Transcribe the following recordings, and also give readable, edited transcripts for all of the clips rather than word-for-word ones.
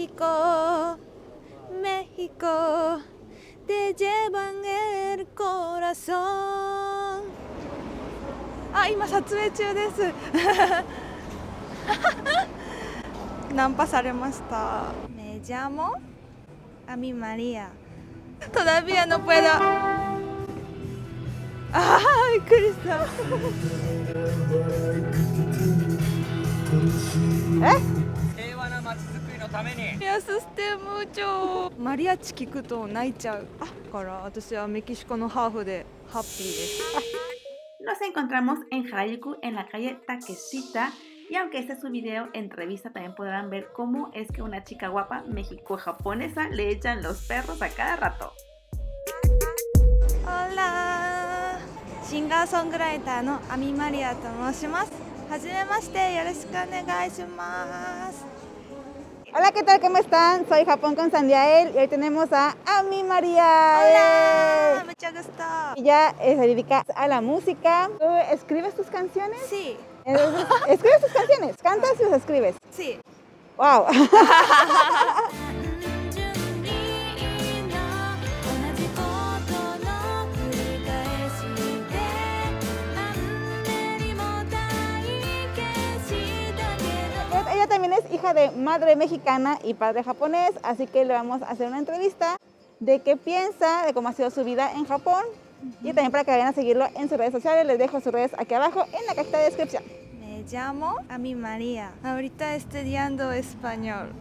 México, México, te llevan el corazón. あ、今撮影中です。ナンパされました。Me llamo a mi María. Todavía no puedo. ああ、びっくりした。平和な街づくりのために。Me asusté mucho。マリアッチ聞くと泣いちゃう。だから私はメキシコのハーフでハッピーです。Nos encontramos en Harajuku, en la calle Takeshita, y aunque este es su video entrevista, también podrán ver cómo es que una chica guapa mexico-japonesa le echan los perros a cada rato. Hola、シンガーソングライターのアミマリアと申します。はじめまして、よろしくお願いします。Hola, ¿qué tal? ¿Cómo están? Soy Japón con Sandiael y hoy tenemos a Ami María. Hola, mucho gusto. Ella se dedica a la música. ¿Tú escribes tus canciones? Sí. ¿Escribes tus canciones? ¿Cantas y las escribes? Sí. ¡Wow! Ella también es hija de madre mexicana y padre japonés, así que le vamos a hacer una entrevista de qué piensa, de cómo ha sido su vida en Japón y también para que vayan a seguirlo en sus redes sociales. Les dejo sus redes aquí abajo en la cajita de descripción. Me llamo Ami María. Ahorita estudiando español.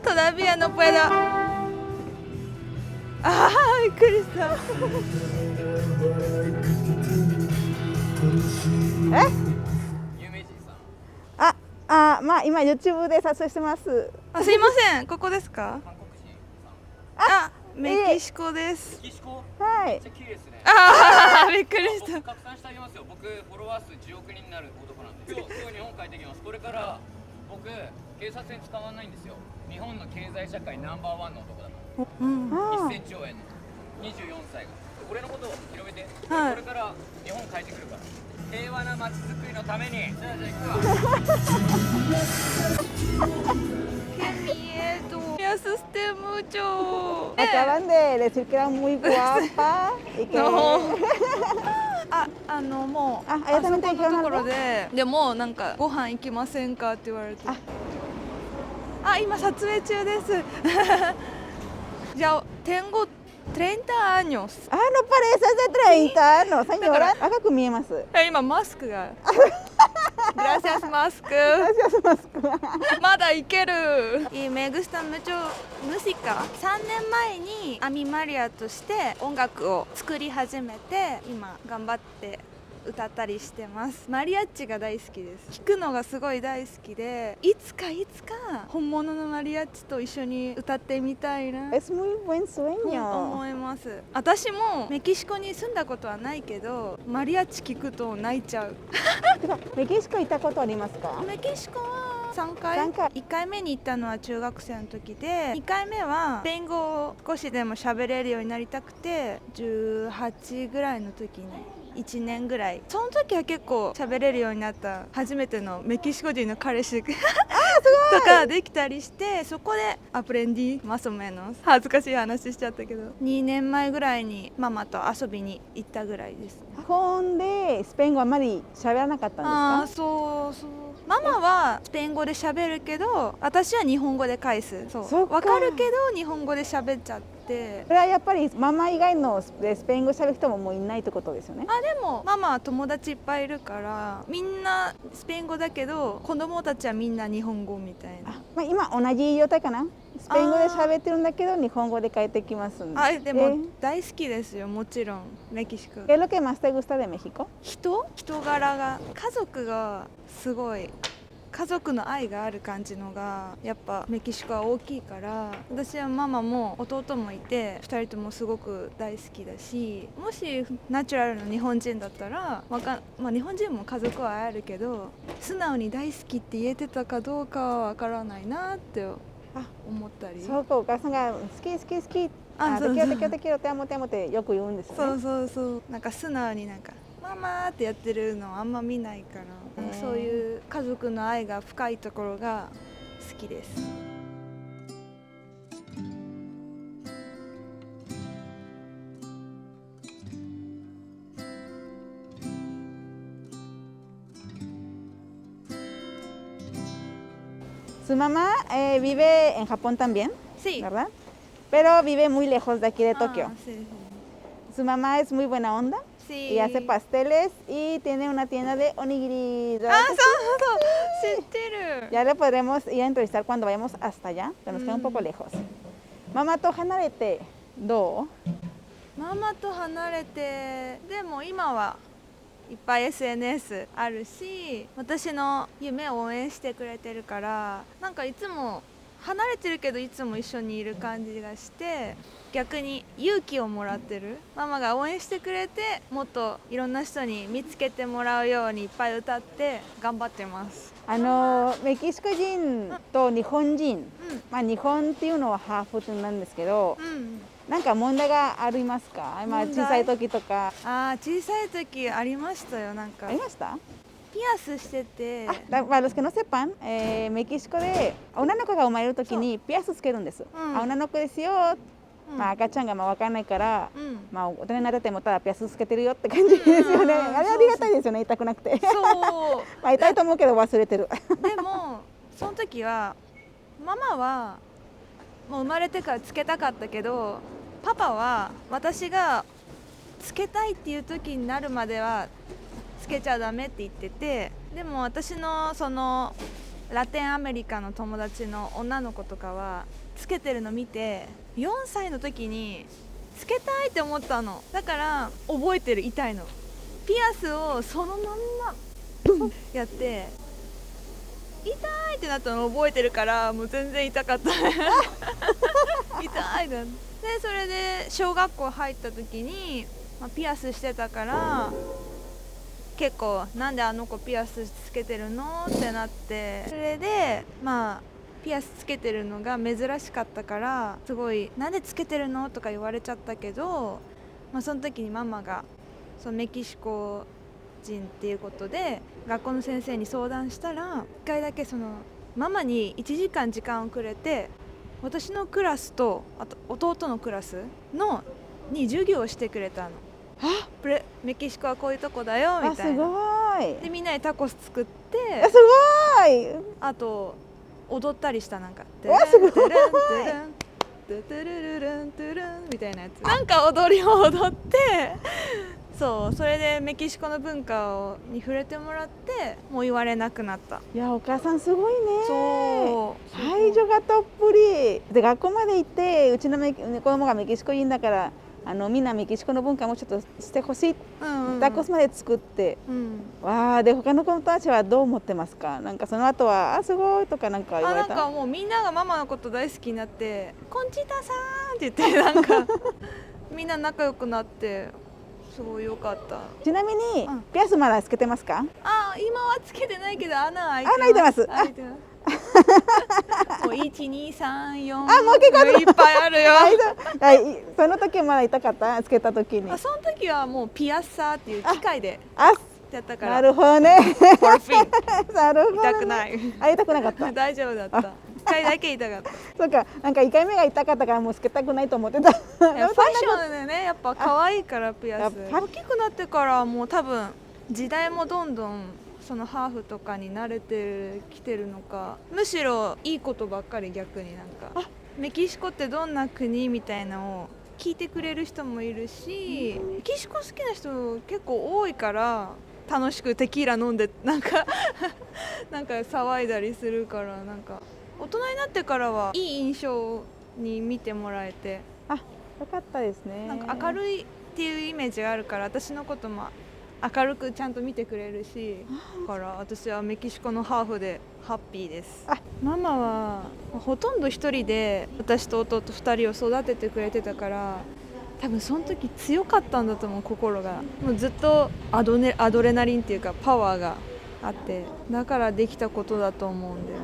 Todavía no puedo. Ah, びっくりした。有名人さん。まあ今 YouTube で撮影してます。あ、すいません。ここですか？韓国人さん。あ、メキシコです。メキシコ。はいめっちゃ綺麗ですね。ああ、びっくりした。僕拡散してあげますよ。僕フォロワー数10億人になる男なんで。今日日本帰ってきます。これから僕警察に捕まんないんですよ。日本の経済社会ナンバーワンの男だから。うん。1000兆円の24歳が。俺のことを広めて。はいこれから日本帰ってくるから。平和な街づくりのために。じゃあ行くわ。Qué miedo. Me asusté mucho. Acaban de decir que era muy guapa y que... No. もうああそこのやたみたいにところででもなんかご飯行きませんかって言われて今撮影中です。じゃあtengo 30 años。no pareces de 30 años, señora. 赤く見えます。今マスクが。Gracias マスク。Gracias,マスク。まだいける。Y me gusta mucho música。3年前にアミマリアとして音楽を作り始めて、今頑張って歌ったりしてます。マリアッチが大好きです。弾くのがすごい大好きで、いつか本物のマリアッチと一緒に歌ってみたいな。Es muy buen sueño。思います。私もメキシコに住んだことはないけど、マリアッチ聞くと泣いちゃう。メキシコ行ったことありますか？メキシコは3回。1回目に行ったのは中学生の時で、2回目はスペイン語を少しでも喋れるようになりたくて、18ぐらいの時に1年ぐらい、その時は結構喋れるようになった初めてのメキシコ人の彼氏とかできたりして、そこでアプレンディマソメの恥ずかしい話しちゃったけど、2年前ぐらいにママと遊びに行ったぐらいです。日本でスペイン語あんまり喋らなかったんですか？そうママはスペイン語で喋るけど、私は日本語で返す。そっか。分かるけど日本語で喋っちゃって。それはやっぱりママ以外のスペイン語喋る人ももういないってことですよね。でもママは友達いっぱいいるから、みんなスペイン語だけど子供たちはみんな日本語みたいな。今同じ状態かな。スペイン語で喋ってるんだけど日本語で帰ってきますんで。でも大好きですよ、もちろんメキシコ。¿Qué es lo que más te gusta de México? 人柄が、家族がすごい。家族の愛がある感じのがやっぱメキシコは大きいから、私はママも弟もいて2人ともすごく大好きだし、もしナチュラルの日本人だったら日本人も家族はあるけど素直に大好きって言えてたかどうかはわからないなって思ったり。そうか、お母さんが好き好き好き、てきろてあもてあもてよく言うんですよね。そうなんか素直になんかママってやってるのあんま見ないから、そういう家族の愛が深いところが好きです。Su mamá vive en Japón también, Sí. ¿verdad? Pero vive muy lejos de aquí de Tokio. Ah, sí, Su mamá es muy buena onda sí. y hace pasteles y tiene una tienda de onigiri. ¿verdad Ah, que sí? そうそう、知ってる。 Ya le podremos ir a entrevistar cuando vayamos hasta allá, pero nos queda un poco lejos. Mamá to hanarete, ¿do? ママと離れて、でも今はいっぱい SNS あるし、私の夢を応援してくれてるから、なんかいつも離れてるけどいつも一緒にいる感じがして、逆に勇気をもらってる。ママが応援してくれて、もっといろんな人に見つけてもらうようにいっぱい歌って頑張ってます。メキシコ人と日本人、まあ日本っていうのはハーフなんですけど、なんか問題がありますか？まあ問題小さい時とか。ああ、小さい時ありましたよ。なんかありました？ピアスしてて、para los que no sepan、メキシコで女の子が生まれる時にピアスつけるんです。女の子ですよ。まあ赤ちゃんがまあ分かんないから、まあ大人になっててもただピアスつけてるよって感じですよね。あれありがたいですよね、痛くなくて。そうまあ痛いと思うけど忘れてる。でもその時はママはもう生まれてからつけたかったけど、パパは私がつけたいっていう時になるまではつけちゃダメって言ってて、でも私のそのラテンアメリカの友達の女の子とかはつけてるの見て、4歳の時につけたいって思ったの。だから覚えてる、痛いの。ピアスをそのまんまやって痛いってなったの覚えてるから、もう全然痛かった痛いだ。でそれで小学校入った時に、まあ、ピアスしてたから結構なんであの子ピアスつけてるのってなって、それでまあピアスつけてるのが珍しかったから、すごいなんでつけてるのとか言われちゃったけど、まあ、その時にママがそのメキシコ人っていうことで学校の先生に相談したら、1回だけそのママに1時間時間をくれて、私のクラスとあと弟のクラスのに授業をしてくれたの。メキシコはこういうとこだよみたいな。すごい。でみんなでタコス作ってすごい。あと踊ったりした。なんかわすごい。トゥルルルントゥルンみたいなやつ、なんか踊りを踊って、そうそれでメキシコの文化に触れてもらって、もう言われなくなった。いやお母さんすごいね。そう愛情がたっぷりで、学校まで行って、うちの子供がメキシコ人だからみんなメキシコの文化もちょっとしてほしい、タコスまで作って、わあ。で他の子たちはどう思ってますか？なんかその後はすごいとかなんか言われた？なんかもうみんながママのこと大好きになって「コンチータさん」って言って、なんかみんな仲良くなってすごい良かった。ちなみに、ピアスまだつけてますか？今はつけてないけど穴開いてます。開いてます。もう1、2、3、4、もう結構いっぱいあるよ。その時まだ痛かった？つけた時に。その時はもうピアッサーっていう機械でやったから。なるほどね。ポルフィン。なるほど、ね。痛くない。痛くなかった。大丈夫だった。1回だけ痛かった。そうか、なんか1回目が痛かったからもうつけたくないと思ってた。ファッションでね、やっぱ可愛いからピアス。大きくなってからもう多分時代もどんどんそのハーフとかに慣れてきてるのか、むしろいいことばっかり。逆になんかメキシコってどんな国みたいなのを聞いてくれる人もいるし、メキシコ好きな人結構多いから、楽しくテキーラ飲んでなんかなんか騒いだりするから、なんか大人になってからはいい印象に見てもらえて、よかったですね。なんか明るいっていうイメージがあるから、私のことも明るくちゃんと見てくれるし、だから私はメキシコのハーフでハッピーです。ママはほとんど一人で私と弟2人を育ててくれてたから、多分その時強かったんだと思う、心が。もうずっとアドレナリンっていうかパワーがあって、だからできたことだと思うんだよね。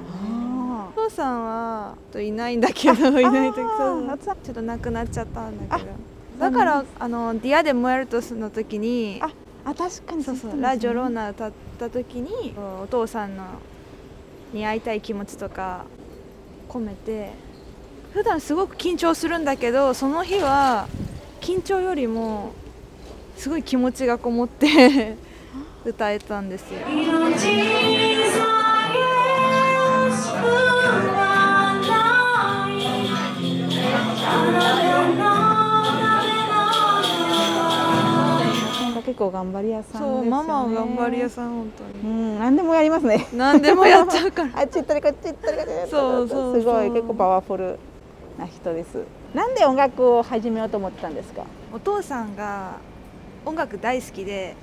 お父さんはいないんだけど、いない時ちょっと亡くなっちゃったんだけど、だからディア・デ・ムエルトスの時に確かにそうラ・ジョローナ歌った時に、お父さんに会いたい気持ちとか込めて普段すごく緊張するんだけど、その日は緊張よりもすごい気持ちがこもって歌えたんですよ。結構頑張り屋さんですよね。そう、ママは頑張り屋さん、本当に。何でもやりますね。何でもやっちゃうから。あっち行ったりこっち行ったりこっち行ったり。そうそうそう。すごい結構パワフルな人です。なんで音楽を始めようと思ったんですか？お父さんが音楽大好きで、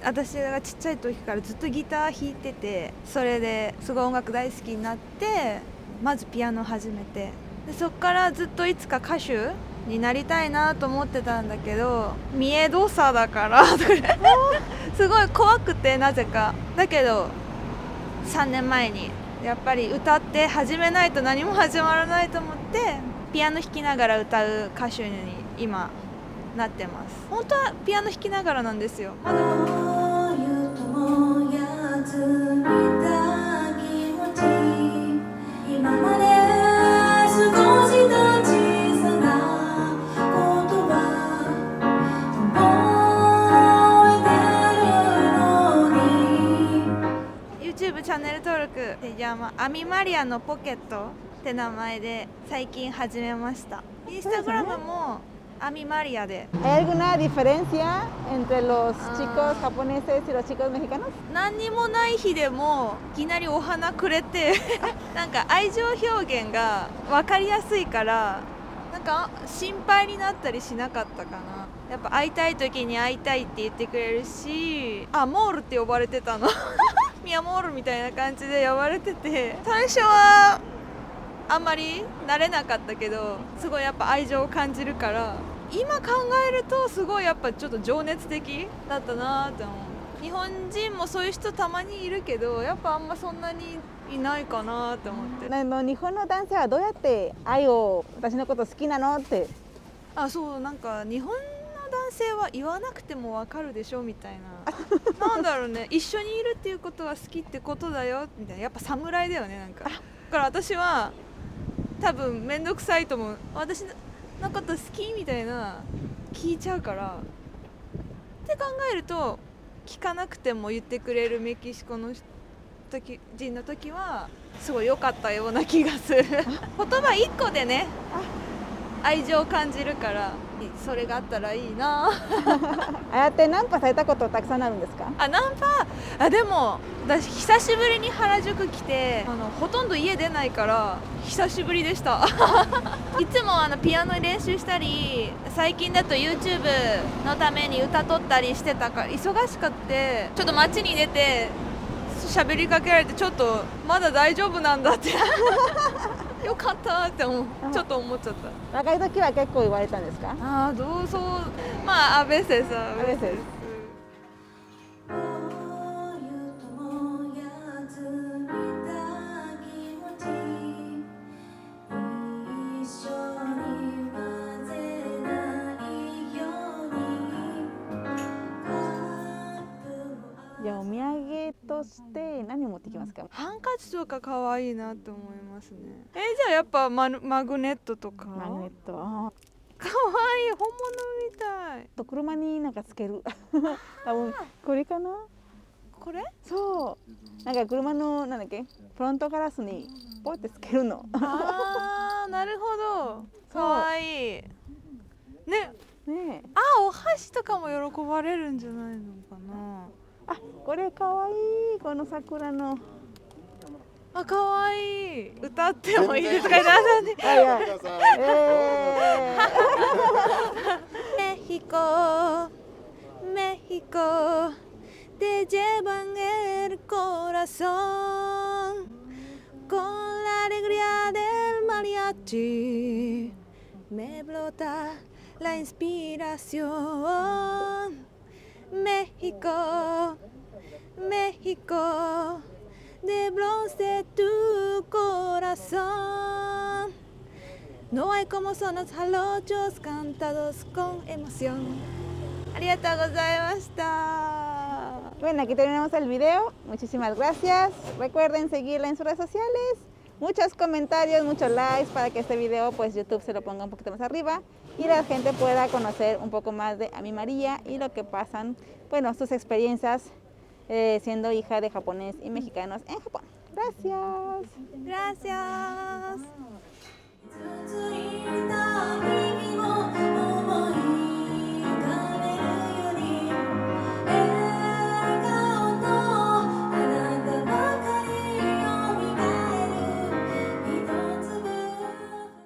私がちっちゃい時からずっとギター弾いてて、それですごい音楽大好きになって、まずピアノを始めて、でそっからずっといつか歌手になりたいなと思ってたんだけど、見えどさだからすごい怖くて、なぜか。だけど3年前にやっぱり歌って始めないと何も始まらないと思って、ピアノ弾きながら歌う歌手に今なってます。本当はピアノ弾きながらなんですよ。まだYouTube チャンネル登録でアミマリアのポケットって名前で最近始めました。インスタグラムもアミマリアで。¿Hay alguna diferencia entre los chicos japoneses y los chicos mexicanos? 何にもない日でもいきなりお花くれてなんか愛情表現が分かりやすいから、なんか心配になったりしなかったかな。やっぱ会いたい時に会いたいって言ってくれるし、モールって呼ばれてたのミヤモールみたいな感じで呼ばれてて、最初はあんまり慣れなかったけど、すごいやっぱ愛情を感じるから、今考えるとすごいやっぱちょっと情熱的だったなって思う。日本人もそういう人たまにいるけど、やっぱあんまそんなにいないかなって思って。日本の男性はどうやって愛を、私のこと好きなのって。そう、なんか日本の男性は言わなくてもわかるでしょみたいななんだろうね、一緒にいるっていうことは好きってことだよみたいな。やっぱ侍だよね、なんか。だから私は多分めんどくさいと思う。私のこと好きみたいな聞いちゃうから、って考えると聞かなくても言ってくれるメキシコの人の時はすごい良かったような気がする言葉1個でね、愛情を感じるから、それがあったらいいなあやってナンパされたことたくさんあるんですか？ナンパでも私久しぶりに原宿来て、ほとんど家出ないから久しぶりでしたいつもピアノ練習したり、最近だと YouTube のために歌取ったりしてたから忙しかって、ちょっと街に出て喋りかけられて、ちょっとまだ大丈夫なんだってよかったってちょっと思っちゃった。若い時は結構言われたんですか？どうそう、まあa vecesじゃあお土産として何を持ってきますか？ハンカチとか可愛いなって思いますね。じゃあやっぱマグネットとか。マグネット。可愛い、本物みたい。車になんかつける多分これかな。これ？そう。なんか車のなんだっけ、フロントガラスにポってつけるの。なるほど。可愛い。ね。ね。お箸とかも喜ばれるんじゃないのかな。これかわいい、この桜の。かわいい。歌ってもいいですか？メヒコ、メヒコ、te llevan el corazón con la alegría del mariachi, me brota la inspiración. México, México, de bronce tu corazón. No hay como son los jarochos cantados con emoción. ありがとうございました。Bueno, aquí terminamos el video. Muchísimas gracias. Recuerden seguirla en sus redes sociales. muchos comentarios, muchos likes para que este video pues YouTube se lo ponga un poquito más arriba y la gente pueda conocer un poco más de Ami María y lo que pasan, bueno, sus experiencias siendo hija de japonés y mexicanos en Japón. Gracias. Gracias.